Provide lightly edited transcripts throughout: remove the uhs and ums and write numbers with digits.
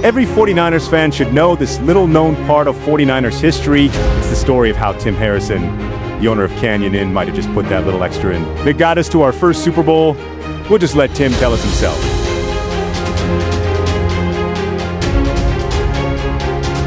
Every 49ers fan should know this little-known part of 49ers history. It's the story of how Tim Harrison, the owner of Canyon Inn, might have just put that little extra in that got us to our first Super Bowl. We'll just let Tim tell us himself.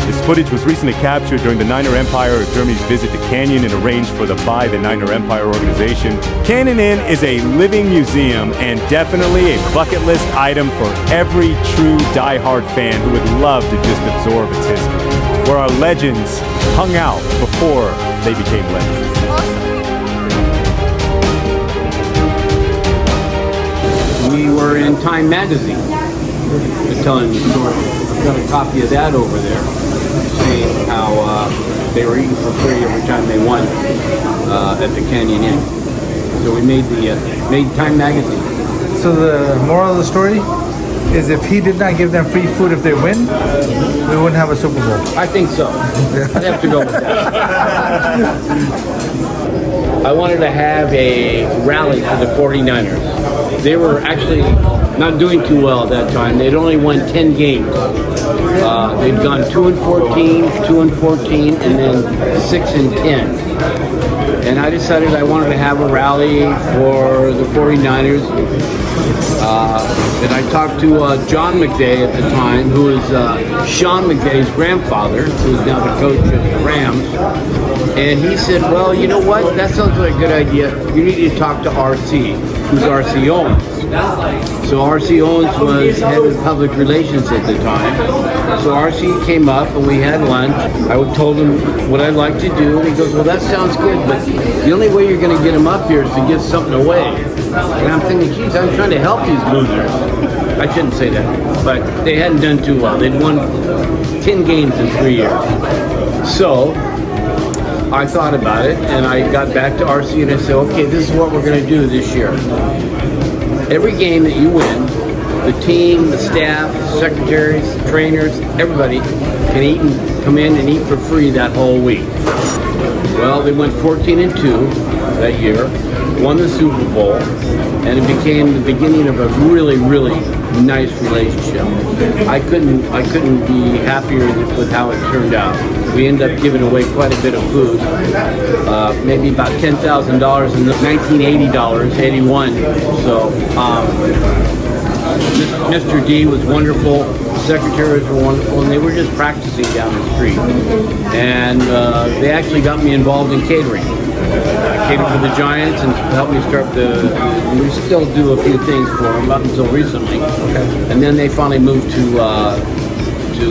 This footage was recently captured during the Niner Empire of Germany's visit to Canyon and arranged for by the Niner Empire organization. Canyon Inn is a living museum and definitely a bucket list item for every true die-hard fan who would love to just absorb its history, where our legends hung out before they became legends. We were in Time magazine. They're telling the story. I've got a copy of that over there, saying how they were eating for free every time they won at the Canyon Inn. So we made Time magazine. So the moral of the story is, if he did not give them free food if they win, we wouldn't have a Super Bowl. I think so. I'd have to go with that. I wanted to have a rally for the 49ers. They were actually not doing too well at that time. They'd only won 10 games. They'd gone 2-14, 2-14, and then 6-10. And I decided I wanted to have a rally for the 49ers. And I talked to John McVay at the time, who was Sean McVay's grandfather, who is now the coach of the Rams. And he said, well, you know what? That sounds like a good idea. You need to talk to RC, who's RC Owens. So RC Owens was head of public relations at the time. So RC came up and we had lunch. I told him what I'd like to do, and he goes, well, that sounds good, but the only way you're going to get him up here is to give something away. And I'm thinking, geez, I'm trying to help these losers. I shouldn't say that, but they hadn't done too well. They'd won 10 games in 3 years. So I thought about it, and I got back to RC and I said, okay, this is what we're going to do this year. Every game that you win, the team, the staff, the secretaries, the trainers, everybody can eat and come in and eat for free that whole week. Well, they went 14-2 that year, won the Super Bowl, and it became the beginning of a really, really nice relationship. I couldn't be happier with how it turned out. We ended up giving away quite a bit of food, maybe about $10,000 in the 1980 81. So Mr. D was wonderful, the secretaries were wonderful, and they were just practicing down the street. And they actually got me involved in catering. I catered for the Giants and helped me start we still do a few things for them up until recently. And then they finally moved to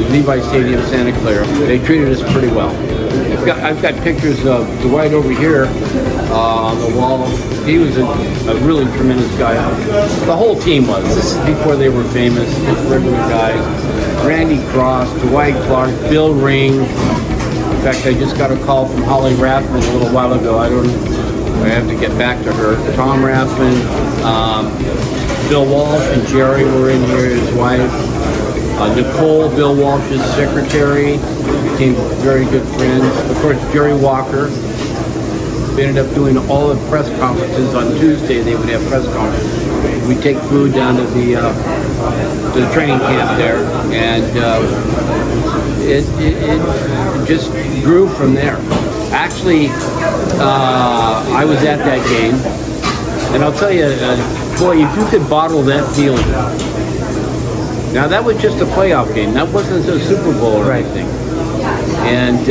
Levi Stadium, Santa Clara. They treated us pretty well. I've got pictures of Dwight over here on the wall. He was a really tremendous guy. The whole team was. This is before they were famous, just regular guys. Randy Cross, Dwight Clark, Bill Ring. In fact, I just got a call from Holly Rathman a little while ago. I have to get back to her. Tom Rathman, Bill Walsh and Jerry were in here, his wife. Nicole, Bill Walsh's secretary, became very good friends. Of course, Jerry Walker. We ended up doing all the press conferences on Tuesday. They would have press conferences. We'd take food down to the training camp there, and it just grew from there. Actually, I was at that game, and I'll tell you, boy, if you could bottle that feeling. Now, that was just a playoff game. That wasn't a Super Bowl or anything. And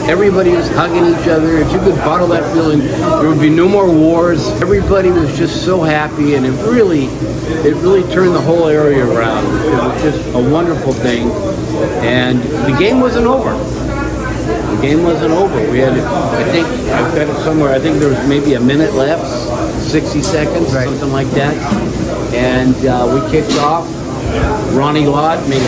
everybody was hugging each other. If you could bottle that feeling, there would be no more wars. Everybody was just so happy, and it really turned the whole area around. It was just a wonderful thing. And the game wasn't over. The game wasn't over. We had, I think, I've got it somewhere, I think there was maybe a minute left, 60 seconds, something like that. And we kicked off. Ronnie Lott made a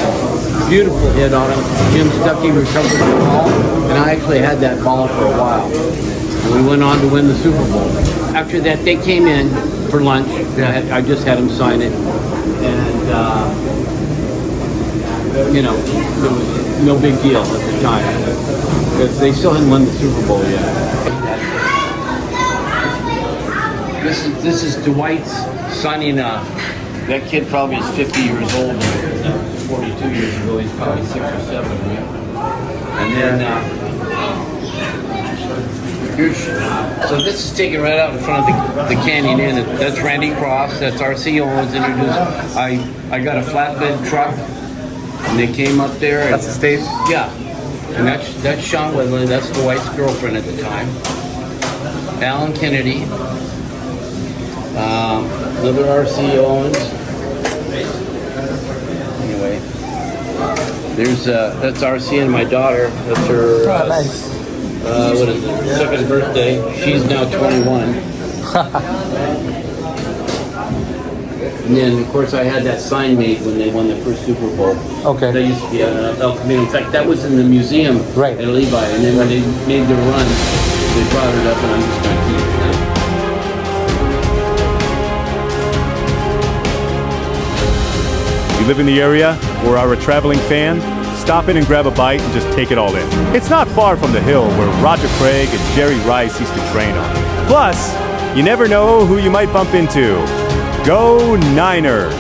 beautiful hit on him. Jim Stuckey recovered the ball, and I actually had that ball for a while. And we went on to win the Super Bowl. After that, they came in for lunch. I just had them sign it. And, it was no big deal at the time, because they still hadn't won the Super Bowl yet. This is Dwight's signing. That kid probably is 50 years old. 42 years ago. He's probably 6 or 7, right? And then so this is taken right out in front of the Canyon Inn. That's Randy Cross. That's R.C. Owens introduced. I got a flatbed truck, and they came up there. And, That's the stage? Yeah. And that's Sean Whitley. That's the wife's girlfriend at the time. Alan Kennedy. Another R.C. Owens. Anyway, there's that's R.C. and my daughter. That's her. Oh, nice. What is it? Second birthday. She's now 21. And then, of course, I had that sign made when they won the first Super Bowl. Okay. That used to be on El Camino. In fact, that was in the museum Right. at Levi. And then when they made their run, they brought it up, and I'm just going to keep it. If you live in the area or are a traveling fan, stop in and grab a bite and just take it all in. It's not far from the hill where Roger Craig and Jerry Rice used to train on. Plus, you never know who you might bump into. Go Niners!